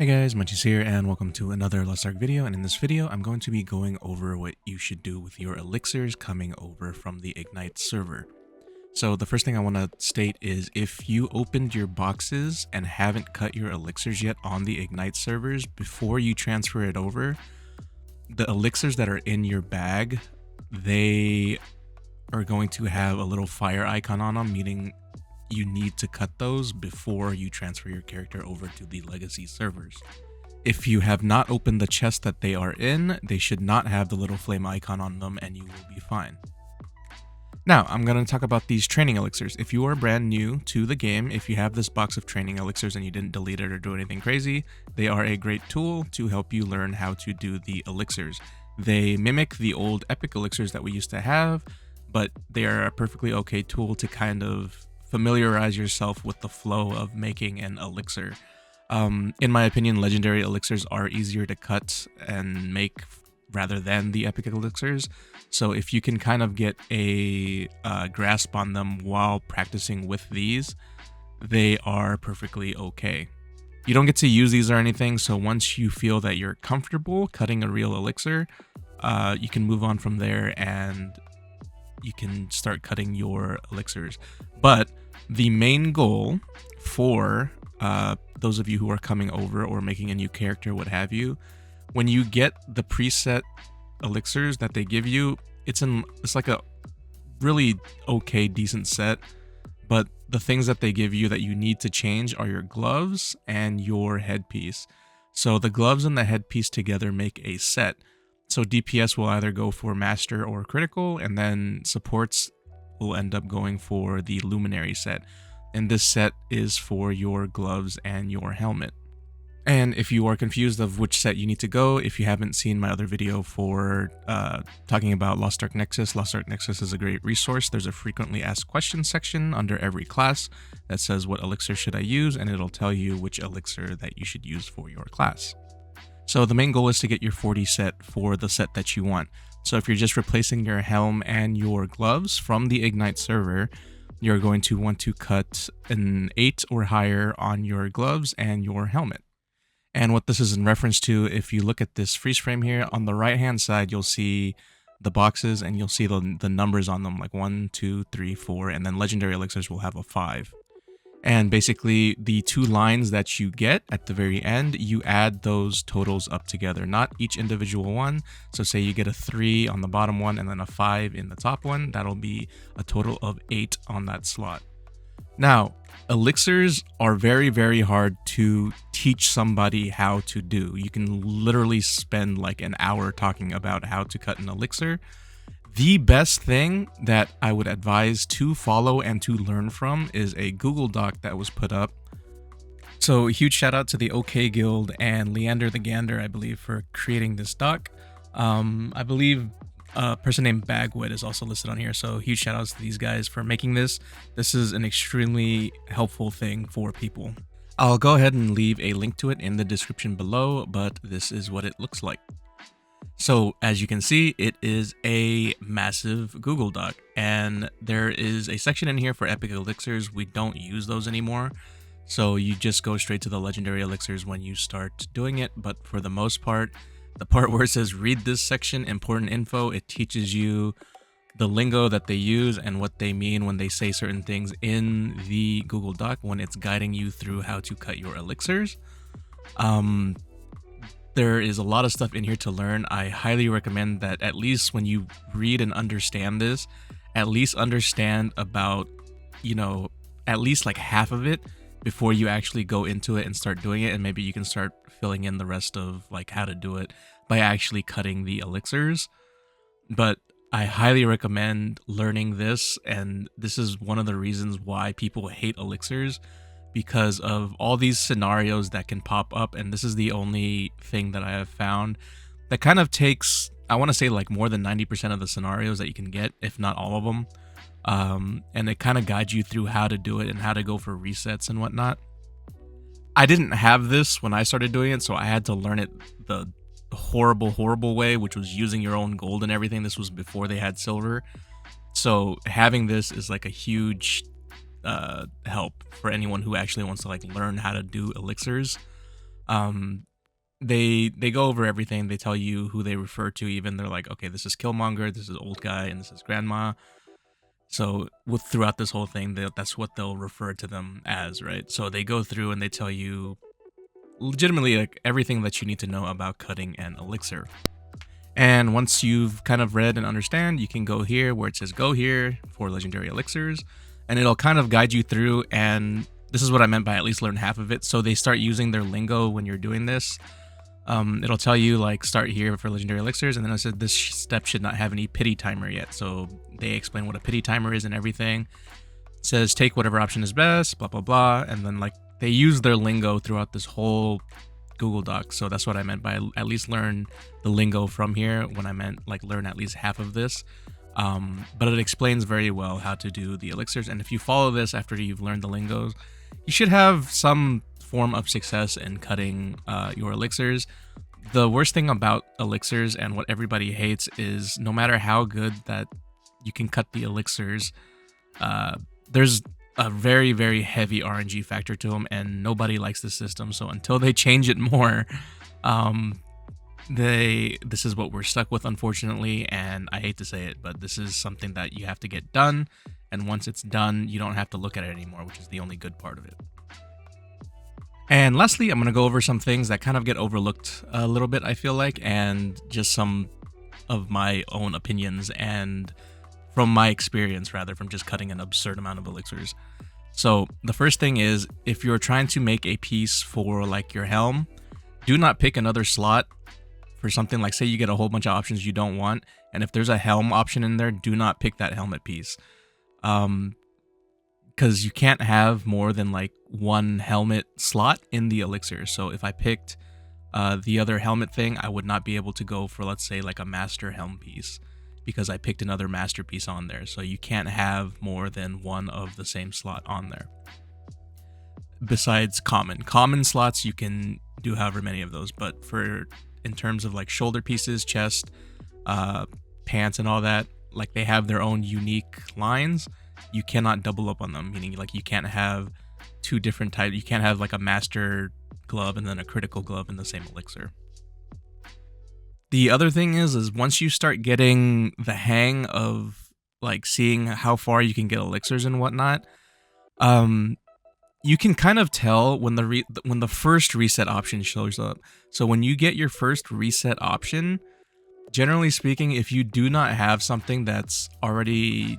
Hey guys, Muncheez here, and welcome to another Lost Ark video. And in this video, I'm going to be going over what you should do with your elixirs coming over from the Ignite server. So the first thing I want to state is if you opened your boxes and haven't cut your elixirs yet on the Ignite servers, before you transfer it over, the elixirs that are in your bag, they are going to have a little fire icon on them, meaning you need to cut those before you transfer your character over to the legacy servers. If you have not opened the chest that they are in, they should not have the little flame icon on them and you will be fine. Now, I'm going to talk about these training elixirs. If you are brand new to the game, if you have this box of training elixirs and you didn't delete it or do anything crazy, they are a great tool to help you learn how to do the elixirs. They mimic the old epic elixirs that we used to have, but they are a perfectly okay tool to kind of familiarize yourself with the flow of making an elixir. In my opinion, legendary elixirs are easier to cut and make rather than the epic elixirs. So if you can kind of get a grasp on them while practicing with these, they are perfectly okay. You don't get to use these or anything, so once you feel that you're comfortable cutting a real elixir, you can move on from there and you can start cutting your elixirs. But the main goal for those of you who are coming over or making a new character, what have you, when you get the preset elixirs that they give you, it's like a really okay, decent set. But the things that they give you that you need to change are your gloves and your headpiece. So the gloves and the headpiece together make a set. So DPS will either go for master or critical, and then supports will end up going for the luminary set. And this set is for your gloves and your helmet. And if you are confused of which set you need to go, if you haven't seen my other video for talking about Lost Ark Nexus is a great resource. There's a frequently asked questions section under every class that says what elixir should I use, and it'll tell you which elixir that you should use for your class. So the main goal is to get your 40 set for the set that you want. So if you're just replacing your helm and your gloves from the Ignite server, you're going to want to cut an 8 or higher on your gloves and your helmet. And what this is in reference to, if you look at this freeze frame here, on the right hand side, you'll see the boxes and you'll see the numbers on them, like 1, 2, 3, 4, and then legendary elixirs will have a 5. And basically, the two lines that you get at the very end, you add those totals up together, not each individual one. So say you get a 3 on the bottom one and then a 5 in the top one, that'll be a total of 8 on that slot. Now, elixirs are very, very hard to teach somebody how to do. You can literally spend like an hour talking about how to cut an elixir. The best thing that I would advise to follow and to learn from is a Google Doc that was put up. So huge shout out to the OK Guild and Leander the Gander, I believe, for creating this doc. I believe a person named Bagwood is also listed on here. So huge shout outs to these guys for making this. This is an extremely helpful thing for people. I'll go ahead and leave a link to it in the description below, but this is what it looks like. So as you can see, it is a massive Google Doc, and there is a section in here for epic elixirs. We don't use those anymore, so you just go straight to the legendary elixirs when you start doing it. But for the most part, the part where it says read this section, important info, it teaches you the lingo that they use and what they mean when they say certain things in the Google Doc when it's guiding you through how to cut your elixirs. There is a lot of stuff in here to learn. I highly recommend that at least when you read and understand this, at least understand about, at least like half of it before you actually go into it and start doing it. And maybe you can start filling in the rest of like how to do it by actually cutting the elixirs. But I highly recommend learning this. And this is one of the reasons why people hate elixirs, because of all these scenarios that can pop up. And this is the only thing that I have found that kind of takes, I want to say like more than 90% of the scenarios that you can get, if not all of them. And it kind of guides you through how to do it and how to go for resets and whatnot. I didn't have this when I started doing it, so I had to learn it the horrible way, which was using your own gold and everything. This was before they had silver. So having this is like a huge help for anyone who actually wants to like learn how to do elixirs. They go over everything. They tell you who they refer to. Even they're like, okay, this is Killmonger, this is old guy, and this is Grandma. So throughout this whole thing, that's what they'll refer to them as, right? So they go through and they tell you legitimately like everything that you need to know about cutting an elixir. And once you've kind of read and understand, you can go here where it says go here for legendary elixirs, and it'll kind of guide you through. And this is what I meant by at least learn half of it. So they start using their lingo when you're doing this. It'll tell you like start here for legendary elixirs, and then it said this step should not have any pity timer yet. So they explain what a pity timer is and everything. It says take whatever option is best, blah blah blah, and then like they use their lingo throughout this whole Google Doc. So that's what I meant by at least learn the lingo from here, when I meant like learn at least half of this. But it explains very well how to do the elixirs, and if you follow this after you've learned the lingos, you should have some form of success in cutting your elixirs. The worst thing about elixirs and what everybody hates is no matter how good that you can cut the elixirs, there's a very, very heavy RNG factor to them, and nobody likes the system. So until they change it more, this is what we're stuck with, unfortunately. And I hate to say it, but this is something that you have to get done. And once it's done, you don't have to look at it anymore, which is the only good part of it. And lastly, I'm going to go over some things that kind of get overlooked a little bit, I feel like, and just some of my own opinions and from my experience, rather, from just cutting an absurd amount of elixirs. So the first thing is, if you're trying to make a piece for like your helm, do not pick another slot for something like, say you get a whole bunch of options you don't want, and if there's a helm option in there, do not pick that helmet piece. Because you can't have more than like one helmet slot in the elixir. So if I picked the other helmet thing, I would not be able to go for, let's say, like a master helm piece, because I picked another masterpiece on there. So you can't have more than one of the same slot on there. Besides common slots, you can do however many of those, but in terms of like shoulder pieces, chest, pants, and all that, like they have their own unique lines. You cannot double up on them, meaning like you can't have two different types. You can't have like a master glove and then a critical glove in the same elixir. The other thing is once you start getting the hang of like seeing how far you can get elixirs and whatnot, you can kind of tell when the first reset option shows up. So when you get your first reset option, generally speaking, if you do not have something that's already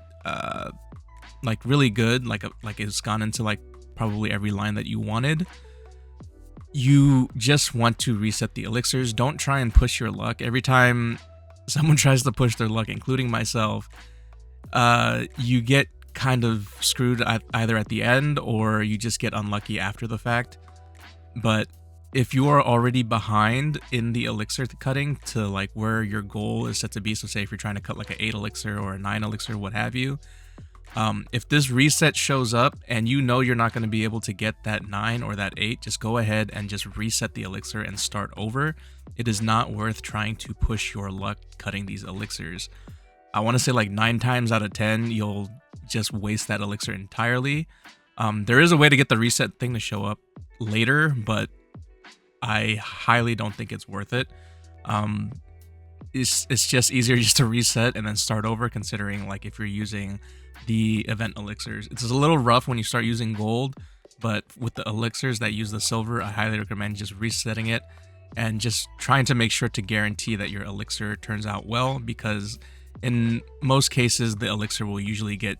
like really good, like it's gone into like probably every line that you wanted, you just want to reset the elixirs. Don't try and push your luck. Every time someone tries to push their luck, including myself, you get kind of screwed either at the end or you just get unlucky after the fact. But if you are already behind in the elixir cutting to like where your goal is set to be, so say if you're trying to cut like an 8 elixir or a 9 elixir, what have you, if this reset shows up and you know you're not going to be able to get that 9 or that 8, just go ahead and just reset the elixir and start over. It is not worth trying to push your luck cutting these elixirs. I want to say like 9 times out of 10, you'll just waste that elixir entirely. There is a way to get the reset thing to show up later, but I highly don't think it's worth it. It's just easier just to reset and then start over, considering like if you're using the event elixirs. It's a little rough when you start using gold, but with the elixirs that use the silver, I highly recommend just resetting it and just trying to make sure to guarantee that your elixir turns out well, because in most cases the elixir will usually get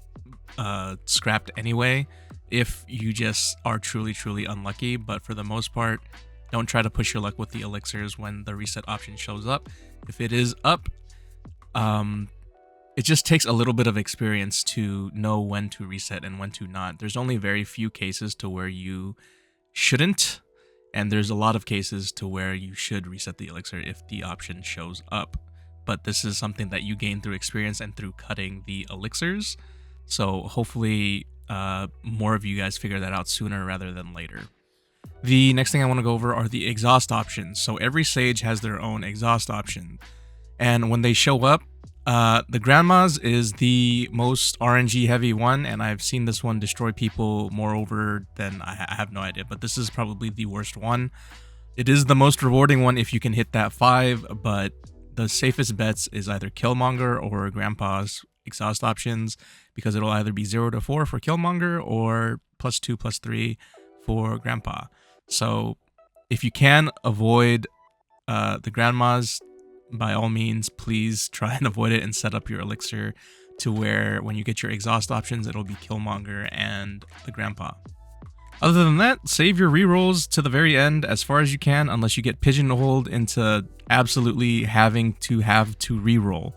scrapped anyway if you just are truly unlucky. But for the most part, don't try to push your luck with the elixirs when the reset option shows up. If it is up, it just takes a little bit of experience to know when to reset and when to not. There's only very few cases to where you shouldn't, and there's a lot of cases to where you should reset the elixir if the option shows up. But this is something that you gain through experience and through cutting the elixirs. So hopefully more of you guys figure that out sooner rather than later. The next thing I want to go over are the exhaust options. So every sage has their own exhaust option, and when they show up, the Grandma's is the most RNG heavy one, and I've seen this one destroy people more over than I have no idea, but this is probably the worst one. It is the most rewarding one if you can hit that 5, but the safest bets is either Killmonger or Grandpa's exhaust options, because it'll either be 0 to 4 for Killmonger or +2, +3 for Grandpa. So if you can avoid the grandmas, by all means, please try and avoid it and set up your elixir to where when you get your exhaust options, it'll be Killmonger and the Grandpa. Other than that, save your rerolls to the very end as far as you can, unless you get pigeonholed into absolutely having to reroll.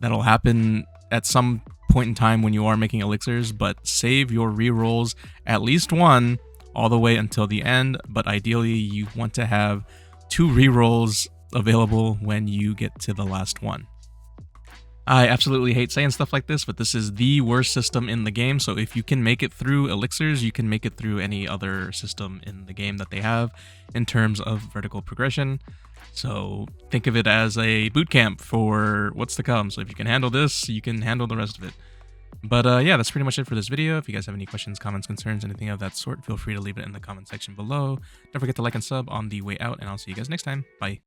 That'll happen at some point in time when you are making elixirs, but save your rerolls, at least one, all the way until the end. But ideally, you want to have 2 rerolls available when you get to the last one. I absolutely hate saying stuff like this, but this is the worst system in the game. So if you can make it through elixirs, you can make it through any other system in the game that they have in terms of vertical progression. So think of it as a boot camp for what's to come. So if you can handle this, you can handle the rest of it. But yeah, that's pretty much it for this video. If you guys have any questions, comments, concerns, anything of that sort, feel free to leave it in the comment section below. Don't forget to like and sub on the way out, and I'll see you guys next time. Bye.